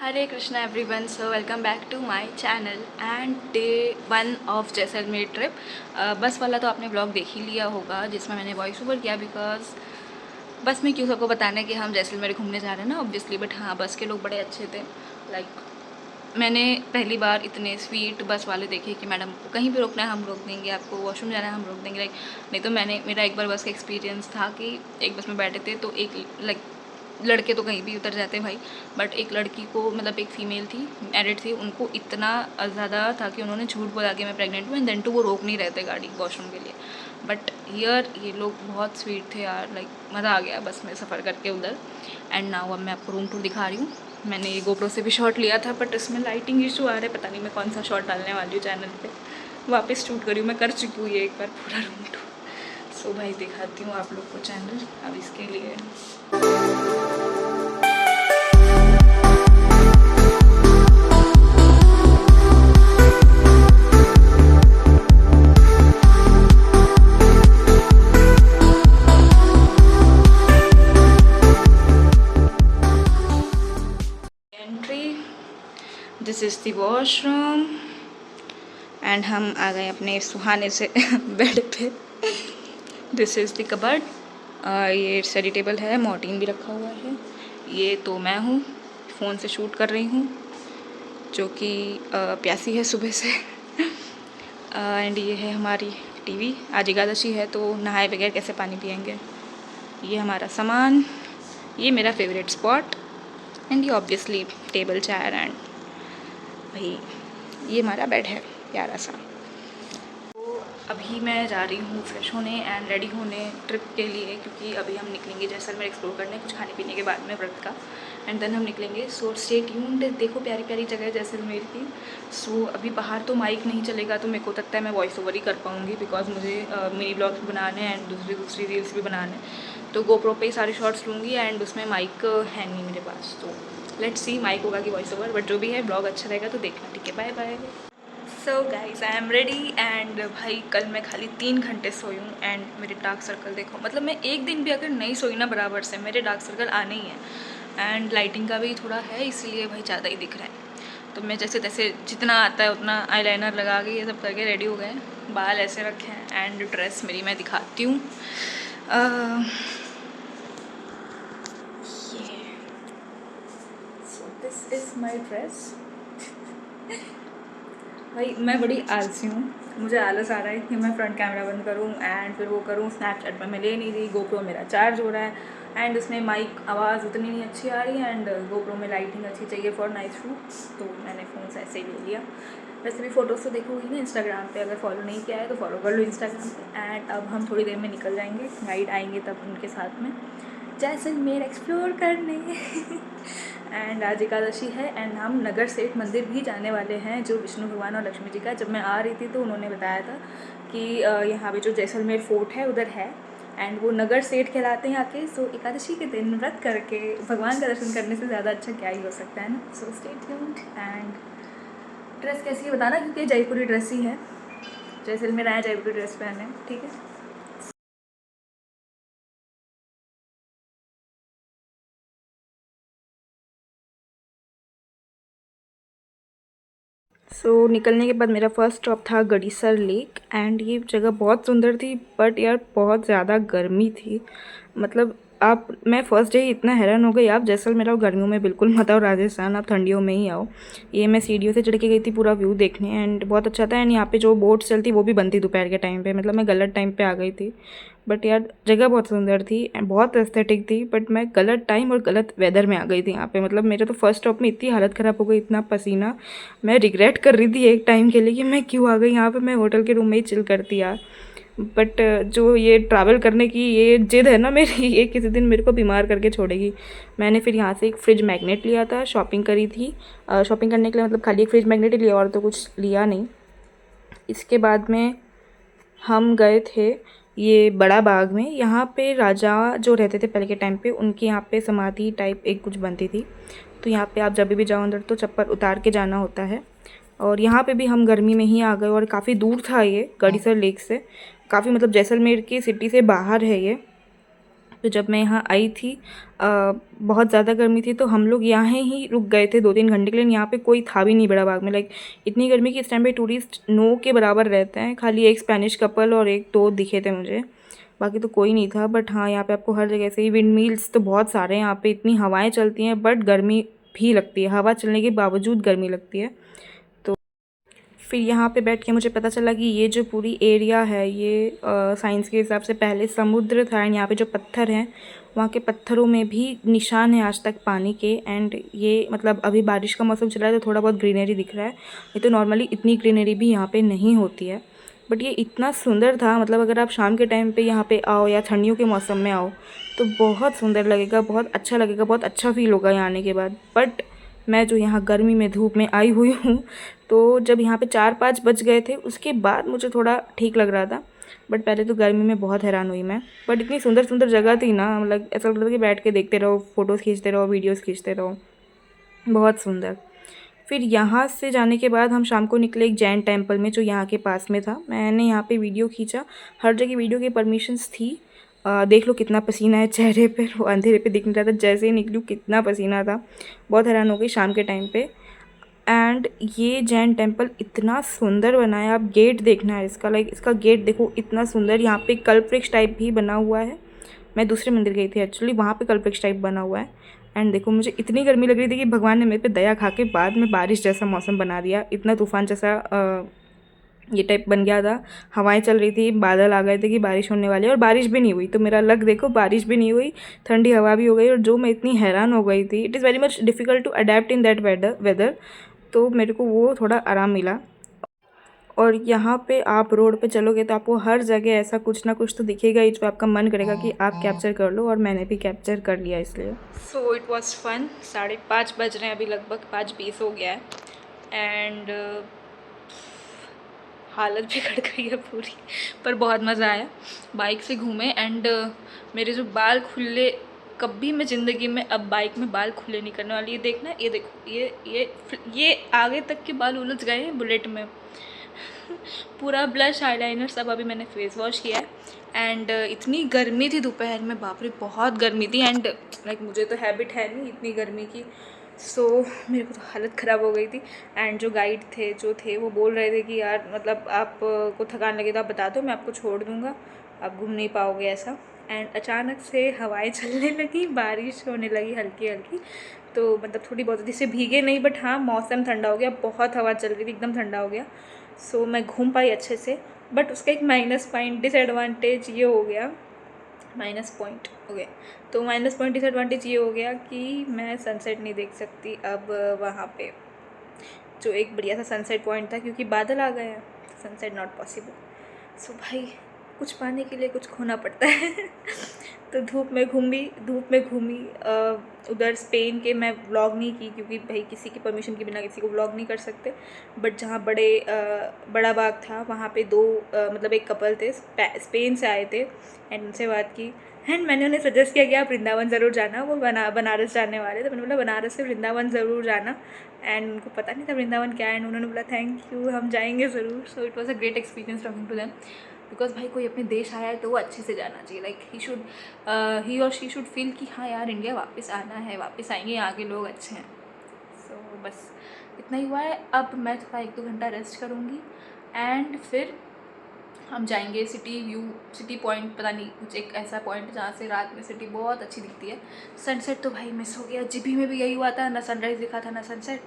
Hare Krishna everyone, so welcome back to my channel and day 1 of Jaisalmer trip. बस वाला तो आपने ब्लॉग देख ही लिया होगा जिसमें मैंने वॉइस ओवर किया, बिकॉज बस में क्यों सबको बताना है कि हम जैसलमेर घूमने जा रहे हैं ना, ऑब्वियसली। बट हाँ, बस के लोग बड़े अच्छे थे। मैंने पहली बार इतने स्वीट बस वाले देखे कि मैडम को कहीं भी रोकना है हम रोक देंगे, आपको वॉशरूम जाना है हम रोक देंगे। नहीं तो मेरा एक बार बस का एक्सपीरियंस था कि एक बस में बैठे थे तो एक लड़के तो कहीं भी उतर जाते हैं भाई, बट एक लड़की को, मतलब एक फ़ीमेल थी, मैरिड थी, उनको इतना ज़्यादा था कि उन्होंने झूठ बोला कि मैं प्रेग्नेंट हूँ, एंड देन टू वो रोक नहीं रहे थे गाड़ी वॉशरूम के लिए। बट हियर ये लोग बहुत स्वीट थे यार, मज़ा आ गया बस में सफ़र करके उधर। एंड नाउ अब मैं आपको रूम टूर दिखा रही हूँ। मैंने ये गोप्रो से भी शॉट लिया था, बट इसमें लाइटिंग इशू आ रहा है, पता नहीं मैं कौन सा शॉट डालने वाली हूँ चैनल पर। वापस शूट करी हूँ, मैं कर चुकी हूँ ये एक बार पूरा रूम टूर। सो भाई दिखाती हूँ आप लोग को चैनल अब इसके लिए। This is the washroom and हम आ गए अपने सुहाने से बेड पे। This is the cupboard. ये स्टडी टेबल है, मॉर्टिन भी रखा हुआ है। ये तो मैं हूँ, फ़ोन से शूट कर रही हूँ, जो कि प्यासी है सुबह से। एंड ये है हमारी टीवी। आज एकादशी है तो नहाए बगैर कैसे पानी पियेंगे। ये हमारा सामान, ये मेरा फेवरेट स्पॉट, एंड ये ऑब्वियसली टेबल चेयर। एंड भाई ये हमारा बेड है प्यारा सा। तो अभी मैं जा रही हूँ फ्रेश होने एंड रेडी होने ट्रिप के लिए, क्योंकि अभी हम निकलेंगे जैसलमेर एक्सप्लोर करने, कुछ खाने पीने के बाद में व्रत का, एंड देन हम निकलेंगे। So stay tuned. देखो प्यारी प्यारी जगह है जैसलमेर की। सो अभी बाहर तो माइक नहीं चलेगा, तो मेरे को लगता है मैं वॉइस ओवर ही कर पाऊँगी, बिकॉज मुझे मिनी ब्लॉग्स भी बनाने हैं एंड दूसरी रील्स भी बनाने हैं। तो गोप्रो पे ही सारे शॉर्ट्स लूँगी एंड उसमें माइक है नहीं मेरे पास, तो लेट्स सी माइक होगा कि वॉइस ओवर। बट जो भी है ब्लॉग अच्छा रहेगा तो देखना, ठीक है। Bye bye. So guys I am ready and भाई कल मैं खाली 3 घंटे सोई हूँ एंड मेरे डार्क सर्कल देखो। मतलब मैं एक दिन भी अगर नहीं सोई ना बराबर से, मेरे डार्क सर्कल आने ही हैं। एंड लाइटिंग का भी थोड़ा है, इसलिए भाई ज़्यादा ही दिख रहा है। तो मैं जैसे तैसे जितना आता है उतना आईलाइनर लगा के ये सब करके रेडी हो गए। बाल ऐसे रखे हैं एंड ड्रेस मेरी मैं दिखाती हूँ। So this is my dress. भाई मैं बड़ी आलसी हूँ, मुझे आलस आ रहा है कि मैं फ्रंट कैमरा बंद करूँ एंड फिर वो करूँ। स्नैपचैट पर मैं ले नहीं रही, गोप्रो मेरा चार्ज हो रहा है एंड उसमें माइक आवाज़ उतनी नहीं अच्छी आ रही है एंड गोप्रो में लाइटिंग अच्छी चाहिए फॉर नाइस शूट, तो मैंने फ़ोन से ऐसे ही ले लिया। वैसे भी फ़ोटोज़ तो देखोगी ना इंस्टाग्राम पे, अगर फॉलो नहीं किया है तो फॉलो कर लो इंस्टाग्राम पे। एंड अब हम थोड़ी देर में निकल जाएंगे, गाइड आएंगे तब उनके साथ में जैसलमेर एक्सप्लोर करने। एंड आज एकादशी है एंड हम नगर सेठ मंदिर भी जाने वाले हैं, जो विष्णु भगवान और लक्ष्मी जी का। जब मैं आ रही थी तो उन्होंने बताया था कि यहाँ पे जो जैसलमेर फोर्ट है उधर है एंड वो नगर सेठ कहलाते हैं आके। सो एकादशी के दिन व्रत करके भगवान का दर्शन करने से ज़्यादा अच्छा क्या ही हो सकता है ना। So stay tuned. And dress कैसी है बताना, क्योंकि जयपुरी ड्रेस ही है, जैसलमेर आया जयपुरी ड्रेस पहने, ठीक है। सो निकलने के बाद मेरा फर्स्ट स्टॉप था गड़ीसर लेक एंड ये जगह बहुत सुंदर थी, बट यार बहुत ज़्यादा गर्मी थी। मतलब मैं फ़र्स्ट डे इतना हैरान हो गई, आप जैसलमेर आओ गर्मियों में बिल्कुल मत आओ, राजस्थान आप ठंडियों में ही आओ। ये मैं सीढ़ियों से चढ़ के गई थी पूरा व्यू देखने एंड बहुत अच्छा था। एंड यहाँ पे जो बोट्स चलती वो भी बंद थी दोपहर के टाइम पे, मतलब मैं गलत टाइम पे आ गई थी। बट यार जगह बहुत सुंदर थी एंड बहुत एस्थेटिक थी, बट मैं गलत टाइम और गलत वेदर में आ गई थी यहाँ पे। मतलब मेरे तो फर्स्ट स्टॉप में इतनी हालत ख़राब हो गई, इतना पसीना, मैं रिग्रेट कर रही थी एक टाइम के लिए कि मैं क्यों आ गई यहाँ पे, मैं होटल के रूम में ही चिल करती यार। बट जो ये ट्रैवल करने की ये जिद है ना मेरी, ये किसी दिन मेरे को बीमार करके छोड़ेगी। मैंने फिर यहाँ से एक फ्रिज मैग्नेट लिया था, शॉपिंग करी थी। शॉपिंग करने के लिए मतलब खाली एक फ्रिज मैग्नेट ही लिया और तो कुछ लिया नहीं। इसके बाद में हम गए थे ये बड़ा बाग में। यहाँ पे राजा जो रहते थे पहले के टाइम पे, उनकी यहाँ पे समाधि टाइप एक कुछ बनती थी। तो यहाँ पे आप जब भी जाओ अंदर तो चप्पल उतार के जाना होता है। और यहाँ पे भी हम गर्मी में ही आ गए और काफ़ी दूर था ये गड़ीसर लेक से, काफ़ी मतलब जैसलमेर की सिटी से बाहर है ये। तो जब मैं यहाँ आई थी बहुत ज़्यादा गर्मी थी, तो हम लोग यहाँ ही रुक गए थे 2-3 घंटे के लिए। यहाँ पे कोई था भी नहीं बड़ा बाग में, लाइक इतनी गर्मी कि इस टाइम पे टूरिस्ट नो के बराबर रहते हैं। खाली एक स्पेनिश कपल और 1-2 दिखे थे मुझे, बाकी तो कोई नहीं था। बट हाँ, यहाँ पे आपको हर जगह से ही विंड मिल्स तो बहुत सारे हैं यहाँ पे, इतनी हवाएँ चलती हैं, बट गर्मी भी लगती है, हवा चलने के बावजूद गर्मी लगती है। तो फिर यहाँ पे बैठ के मुझे पता चला कि ये जो पूरी एरिया है ये साइंस के हिसाब से पहले समुद्र था। एंड यहाँ पे जो पत्थर हैं, वहाँ के पत्थरों में भी निशान है आज तक पानी के। एंड ये मतलब अभी बारिश का मौसम चल रहा है तो थोड़ा बहुत ग्रीनरी दिख रहा है, ये तो नॉर्मली इतनी ग्रीनरी भी यहाँ पे नहीं होती है। बट ये इतना सुंदर था, मतलब अगर आप शाम के टाइम पे यहाँ पे आओ या ठंडियों के मौसम में आओ तो बहुत सुंदर लगेगा, बहुत अच्छा लगेगा, बहुत अच्छा फील होगा यहाँ आने के बाद। बट मैं जो यहाँ गर्मी में धूप में आई हुई हूँ, तो जब यहाँ पे 4-5 बज गए थे उसके बाद मुझे थोड़ा ठीक लग रहा था। बट पहले तो गर्मी में बहुत हैरान हुई मैं। बट इतनी सुंदर सुंदर जगह थी ना, मतलब ऐसा लगता था कि बैठ के देखते रहो, फ़ोटोज़ खींचते रहो, वीडियोज़ खींचते रहो, बहुत सुंदर। फिर यहाँ से जाने के बाद हम शाम को निकले एक जैन टेम्पल में, जो यहाँ के पास में था। मैंने यहाँ पे वीडियो खींचा, हर जगह वीडियो की परमिशंस थी। देख लो कितना पसीना है चेहरे पर, वो अंधेरे पे दिख नहीं रहा था, जैसे ही निकलूँ कितना पसीना था। बहुत हैरान हो गई शाम के टाइम पे। एंड ये जैन टेम्पल इतना सुंदर बना है, आप गेट देखना है इसका, लाइक इसका गेट देखो इतना सुंदर। यहाँ पे कल्पवृक्ष टाइप भी बना हुआ है। मैं दूसरे मंदिर गई थी एक्चुअली, वहाँ पे कल्पवृक्ष टाइप बना हुआ है। एंड देखो मुझे इतनी गर्मी लग रही थी कि भगवान ने मेरे पे दया खा के बाद में बारिश जैसा मौसम बना दिया। इतना तूफान जैसा ये टाइप बन गया था, हवाएं चल रही थी, बादल आ गए थे कि बारिश होने वाली है, और बारिश भी नहीं हुई। तो मेरा लक देखो, बारिश भी नहीं हुई, ठंडी हवा भी हो गई। और जो मैं इतनी हैरान हो गई थी, it is very much difficult to adept in that weather, तो मेरे को वो थोड़ा आराम मिला। और यहाँ पे आप रोड पे चलोगे तो आपको हर जगह ऐसा कुछ ना कुछ तो दिखेगा ही, जो आपका मन करेगा कि आप कैप्चर कर लो, और मैंने भी कैप्चर कर लिया इसलिए। सो इट वॉज़ फन। 5:30 बज रहे हैं अभी, लगभग 5:20 हो गया है। एंड हालत भी कट गई है पूरी, पर बहुत मज़ा आया। बाइक से घूमे। एंड मेरे जो बाल खुले, कभी मैं ज़िंदगी में अब बाइक में बाल खुले नहीं करने वाली। ये देखना, ये देखो, ये आगे तक के बाल उलझ गए हैं बुलेट में। पूरा ब्लश, आईलाइनर सब अभी मैंने फेस वॉश किया है। एंड इतनी गर्मी थी दोपहर में, बाप रे बहुत गर्मी थी। एंड लाइक मुझे तो हैबिट है नहीं इतनी गर्मी की, सो मेरे को तो हालत ख़राब हो गई थी। एंड जो गाइड थे जो थे वो बोल रहे थे कि यार मतलब आपको थकान लगे तो आप बता दो, मैं आपको छोड़ दूँगा, आप घूम नहीं पाओगे ऐसा। एंड अचानक से हवाएं चलने लगी, बारिश होने लगी हल्की हल्की, तो मतलब थोड़ी बहुत से भीगे नहीं, बट हाँ मौसम ठंडा हो गया, बहुत हवा चल रही थी, एकदम ठंडा हो गया। सो मैं घूम पाई अच्छे से। बट उसका एक माइनस पॉइंट, डिसएडवांटेज ये हो गया, माइनस पॉइंट हो गया। तो माइनस पॉइंट डिसएडवांटेज ये हो गया कि मैं सनसेट नहीं देख सकती अब वहाँ पे, जो एक बढ़िया सा सनसेट पॉइंट था, क्योंकि बादल आ गए हैं, सनसेट नॉट पॉसिबल। सो भाई कुछ पाने के लिए कुछ खोना पड़ता है। तो धूप में घूमी उधर स्पेन के। मैं व्लॉग नहीं की क्योंकि भाई किसी की परमिशन के बिना किसी को व्लॉग नहीं कर सकते। बट जहाँ बड़ा बाग था वहाँ पे मतलब एक कपल थे, स्पेन से आए थे। एंड उनसे बात की, एंड मैंने उन्हें सजेस्ट किया कि आप वृंदावन ज़रूर जाना। वो बनारस जाने वाले, तो मैंने बोला बनारस से वृंदावन ज़रूर जाना। एंड उनको पता नहीं था वृंदावन क्या है, एंड उन्होंने बोला थैंक यू, हम जाएंगे ज़रूर। So it was a great experience talking to them, because भाई कोई अपने देश आया है तो वो अच्छे से जाना चाहिए। लाइक ही और शी शुड फील कि हाँ यार इंडिया वापस आना है, वापस आएंगे, यहाँ के लोग अच्छे हैं। सो बस इतना ही हुआ है। अब मैं थोड़ा 1-2 घंटा रेस्ट करूँगी एंड फिर हम जाएंगे सिटी पॉइंट, पता नहीं कुछ एक ऐसा पॉइंट जहाँ से रात में सिटी बहुत अच्छी दिखती है। सनसेट तो भाई मिस हो गया, जीबी में भी यही हुआ था, ना सनराइज़ दिखा था ना सनसेट।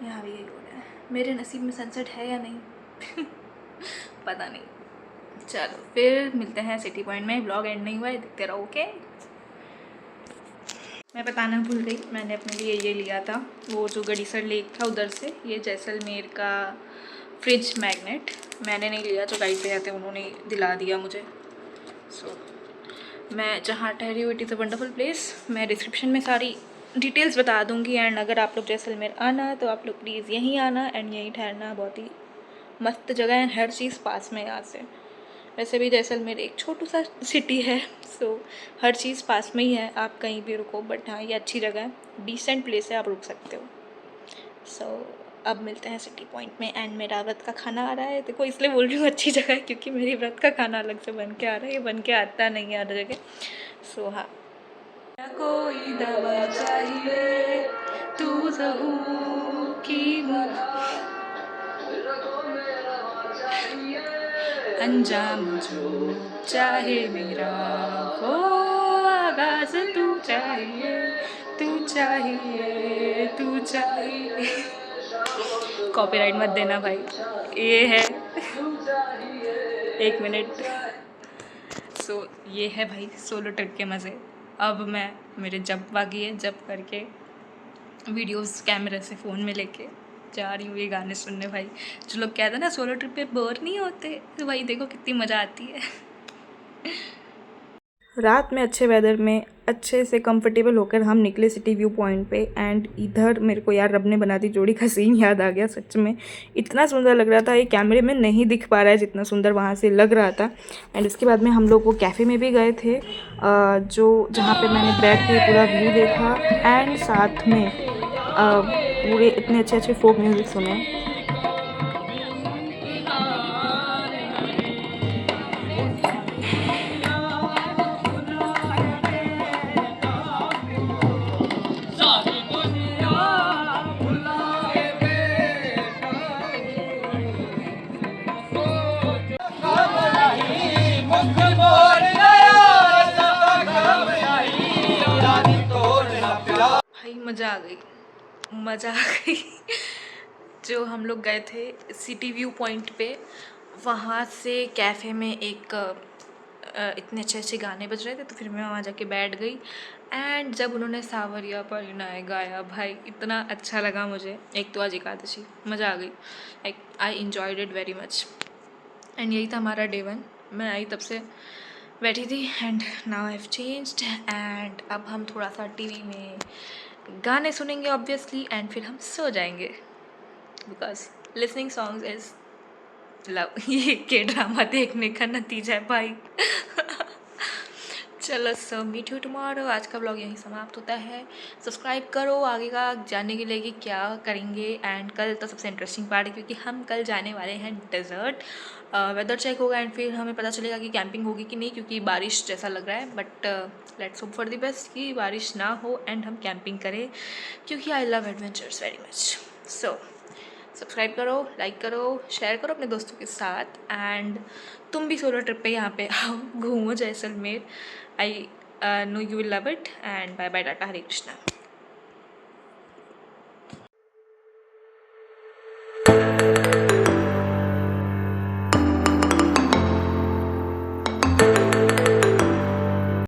यहाँ भी यही हो रहा है, मेरे नसीब में सनसेट है या नहीं पता नहीं। चलो फिर मिलते हैं सिटी पॉइंट में। ब्लॉग एंड नहीं हुआ है, देखते रहो। ओके, मैं बताना भूल गई, मैंने अपने लिए ये लिया था, वो जो गड़ीसर लेक था उधर से, ये जैसलमेर का फ्रिज मैग्नेट। मैंने नहीं लिया, जो गाइड पे आते उन्होंने दिला दिया मुझे। सो मैं जहाँ ठहरी हुई, it is a wonderful place. मैं डिस्क्रिप्शन में सारी डिटेल्स बता दूँगी। एंड अगर आप लोग जैसलमेर आना तो आप लोग प्लीज़ यहीं आना एंड यहीं ठहरना, बहुत ही मस्त जगह है, हर चीज़ पास में यहाँ से। वैसे भी जैसलमेर एक छोटू सा सिटी है, सो हर चीज़ पास में ही है, आप कहीं भी रुको। बट हाँ ये अच्छी जगह है, डिसेंट प्लेस है, आप रुक सकते हो। सो अब मिलते हैं सिटी पॉइंट में। एंड मेरा व्रत का खाना आ रहा है, देखो इसलिए बोल रही हूँ अच्छी जगह है क्योंकि मेरी व्रत का खाना अलग से बन के आ रहा है, ये बन के आता नहीं है हर जगह। सोहा कोई दवा चाहिए तू ज़हूर की अंजाम जो चाहे मेरा वो आगाज़ तू चाहिए। कॉपीराइट मत देना भाई, ये है 1 मिनट। ये है भाई सोलो ट्रिप के मज़े। अब मैं मेरे जब बाकी है, जब करके वीडियोस कैमरे से फ़ोन में लेके जा रही हूँ ये गाने सुनने भाई। जो लोग कहते हैं ना सोलो ट्रिप पे बोर नहीं होते, तो भाई देखो कितनी मज़ा आती है। रात में अच्छे वेदर में अच्छे से कंफर्टेबल होकर हम निकले सिटी व्यू पॉइंट पे। एंड इधर मेरे को यार रब ने बना दी जोड़ी का सीन याद आ गया। सच में इतना सुंदर लग रहा था, ये कैमरे में नहीं दिख पा रहा है जितना सुंदर वहाँ से लग रहा था। एंड इसके बाद में हम लोग वो कैफ़े में भी गए थे, जो जहाँ पे मैंने बैठ के पूरा व्यू देखा एंड साथ में पूरे इतने अच्छे अच्छे फोक म्यूज़िक सुने। भाई मज़ा आ गई, मज़ा आ गई। जो हम लोग गए थे सिटी व्यू पॉइंट पे, वहाँ से कैफ़े में एक इतने अच्छे अच्छे गाने बज रहे थे, तो फिर मैं वहाँ जाके बैठ गई। एंड जब उन्होंने सावरिया परिणय गाया भाई, इतना अच्छा लगा मुझे। एक तो आज एकादशी, मज़ा आ गई। Like I enjoyed it very much. And यही था हमारा डे 1। मैं आई तब से बैठी थी and now I have changed. And अब हम थोड़ा सा टीवी में गाने सुनेंगे ऑब्वियसली, एंड फिर हम सो जाएंगे, because listening songs is love. ये के ड्रामा देखने का नतीजा है भाई। चलो सो मीट यू टुमारो। आज का ब्लॉग यहीं समाप्त होता है। सब्सक्राइब करो आगे का जानने के लिए कि क्या करेंगे। एंड कल तो सबसे इंटरेस्टिंग पार्ट है, क्योंकि हम कल जाने वाले हैं डेजर्ट। वेदर चेक होगा एंड फिर हमें पता चलेगा कि कैंपिंग होगी कि नहीं, क्योंकि बारिश जैसा लग रहा है। But let's hope for the best कि बारिश ना हो एंड हम कैंपिंग करें, क्योंकि I love adventures very much. So subscribe करो, लाइक करो, शेयर करो अपने दोस्तों के साथ। एंड तुम भी सोलो ट्रिप पे यहाँ पे आओ, घूमो Jaisalmer. I know you will love it. And bye bye, tata, Hare Krishna.